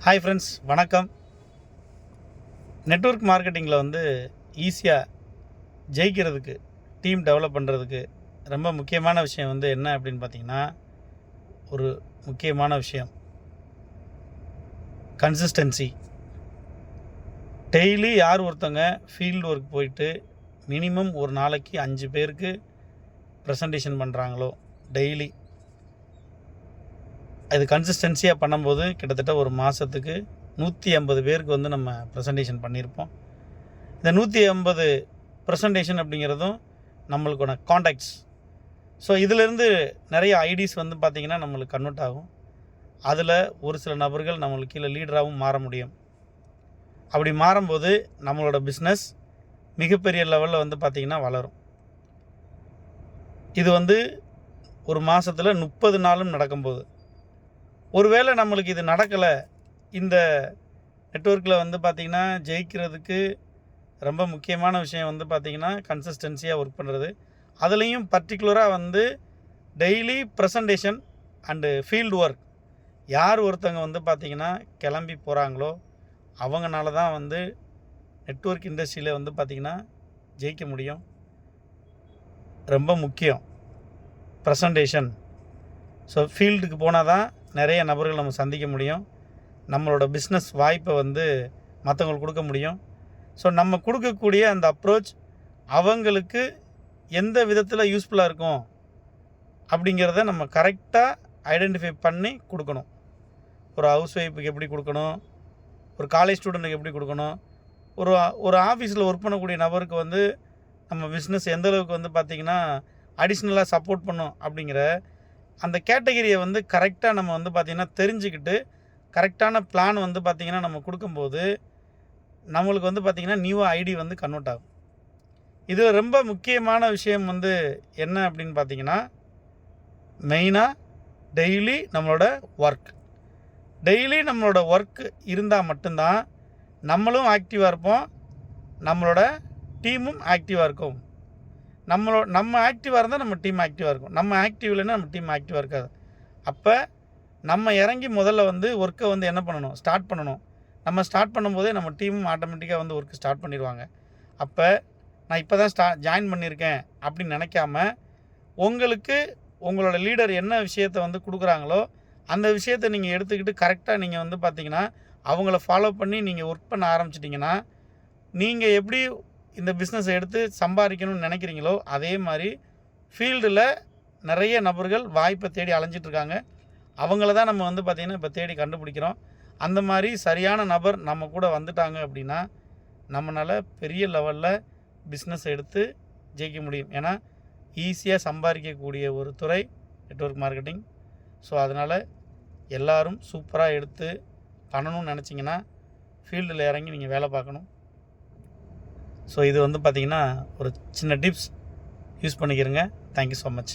Hi friends, வணக்கம். Network மார்க்கெட்டிங்கில் ஈஸியாக ஜெயிக்கிறதுக்கு, டீம் டெவலப் பண்ணுறதுக்கு ரொம்ப முக்கியமான விஷயம் என்ன அப்படின்னு பார்த்தீங்கன்னா, ஒரு முக்கியமான விஷயம் கன்சிஸ்டன்சி. டெய்லி யார் ஒருத்தங்க ஃபீல்டு ஒர்க் போயிட்டு மினிமம் ஒரு நாளைக்கு 5 பேருக்கு ப்ரெசன்டேஷன் பண்ணுறாங்களோ டெய்லி, அது கன்சிஸ்டன்சியாக பண்ணும்போது கிட்டத்தட்ட ஒரு மாதத்துக்கு 150 பேருக்கு நம்ம ப்ரெசன்டேஷன் பண்ணியிருப்போம். இந்த 150 ப்ரெசன்டேஷன் அப்படிங்கிறதும் நம்மளுக்கான காண்டாக்ட்ஸ். ஸோ இதிலேருந்து நிறைய ஐடிஸ் பார்த்திங்கன்னா நம்மளுக்கு கன்வெர்ட் ஆகும். அதில் ஒரு சில நபர்கள் நம்மளுக்கு கீழே லீடராகவும் மாற முடியும். அப்படி மாறும்போது நம்மளோட பிஸ்னஸ் மிகப்பெரிய லெவலில் பார்த்திங்கன்னா வளரும். இது ஒரு மாதத்தில் 30 நாளும் நடக்கும்போது, ஒருவேளை நம்மளுக்கு இது நடக்கலை, இந்த நெட்வொர்க்கில் பார்த்திங்கன்னா ஜெயிக்கிறதுக்கு ரொம்ப முக்கியமான விஷயம் பார்த்திங்கன்னா கன்சிஸ்டன்சியாக ஒர்க் பண்ணுறது. அதுலேயும் பர்டிகுலராக daily presentation and field work. யார் ஒருத்தங்க பார்த்திங்கன்னா கிளம்பி போகிறாங்களோ அவங்கனால தான் நெட்வொர்க் இண்டஸ்ட்ரியில் பார்த்திங்கன்னா ஜெயிக்க முடியும். ரொம்ப முக்கியம் ப்ரெசன்டேஷன். ஸோ ஃபீல்டுக்கு போனால் தான் நிறைய நபர்கள் நம்ம சந்திக்க முடியும். நம்மளோட பிஸ்னஸ் வாய்ப்பை மற்றவங்களுக்கு கொடுக்க முடியும். ஸோ நம்ம கொடுக்கக்கூடிய அந்த அப்ரோச் அவங்களுக்கு எந்த விதத்தில் யூஸ்ஃபுல்லாக இருக்கும் அப்படிங்கிறத நம்ம கரெக்டாக ஐடென்டிஃபை பண்ணி கொடுக்கணும். ஒரு ஹவுஸ் ஒய்ஃபுக்கு எப்படி கொடுக்கணும், ஒரு காலேஜ் ஸ்டூடெண்ட்டுக்கு எப்படி கொடுக்கணும், ஒரு ஆஃபீஸில் ஒர்க் பண்ணக்கூடிய நபருக்கு நம்ம பிஸ்னஸ் எந்தளவுக்கு பார்த்திங்கன்னா அடிஷ்னலாக சப்போர்ட் பண்ணும் அப்படிங்கிற அந்த கேட்டகரியை கரெக்டாக நம்ம பார்த்திங்கன்னா தெரிஞ்சுக்கிட்டு கரெக்டான பிளான் பார்த்திங்கன்னா நம்ம கொடுக்கும்போது நம்மளுக்கு பார்த்திங்கன்னா நியூவாக ஐடி கன்வெர்ட் ஆகும். இதில் ரொம்ப முக்கியமான விஷயம் என்ன அப்படின்னு பார்த்திங்கன்னா, மெயினாக டெய்லி நம்மளோட ஒர்க் இருந்தால் மட்டும்தான் நம்மளும் ஆக்டிவாக இருப்போம், நம்மளோட டீமும் ஆக்டிவாக இருக்கும். நம்ம ஆக்டிவாக இருந்தால் நம்ம டீம் ஆக்டிவாக இருக்கும். நம்ம ஆக்டிவ் இல்லைன்னா நம்ம டீம் ஆக்டிவாக இருக்காது. அப்போ நம்ம இறங்கி முதல்ல ஒர்க்கை என்ன பண்ணணும், ஸ்டார்ட் பண்ணணும். நம்ம ஸ்டார்ட் பண்ணும்போதே நம்ம டீமும் ஆட்டோமேட்டிக்காக ஒர்க்கு ஸ்டார்ட் பண்ணிடுவாங்க. அப்போ நான் இப்போ தான் ஜாயின் பண்ணியிருக்கேன் அப்படின்னு நினைக்காம, உங்களுக்கு உங்களோட லீடர் என்ன விஷயத்தை கொடுக்குறாங்களோ அந்த விஷயத்தை நீங்கள் எடுத்துக்கிட்டு கரெக்டாக நீங்கள் பார்த்திங்கன்னா அவங்கள ஃபாலோ பண்ணி நீங்கள் ஒர்க் பண்ண ஆரம்பிச்சிட்டிங்கன்னா, நீங்கள் எப்படி இந்த பிஸ்னஸை எடுத்து சம்பாதிக்கணும்னு நினைக்கிறீங்களோ அதே மாதிரி ஃபீல்டில் நிறைய நபர்கள் வாய்ப்பை தேடி அலைஞ்சிட்ருக்காங்க. அவங்கள தான் நம்ம பார்த்திங்கன்னா இப்போ தேடி கண்டுபிடிக்கிறோம். அந்த மாதிரி சரியான நபர் நம்ம கூட வந்துட்டாங்க அப்படின்னா நம்மளால் பெரிய லெவலில் பிஸ்னஸ் எடுத்து ஜெயிக்க முடியும். ஏன்னா ஈஸியாக சம்பாதிக்கக்கூடிய ஒரு துறை நெட்வொர்க் மார்க்கெட்டிங். ஸோ அதனால் எல்லோரும் சூப்பராக எடுத்து பண்ணணும்னு நினச்சிங்கன்னா ஃபீல்டில் இறங்கி நீங்கள் வேலை பார்க்கணும். ஸோ இது பார்த்திங்கன்னா ஒரு சின்ன டிப்ஸ் யூஸ் பண்ணிக்கிறேங்க. Thank you so much.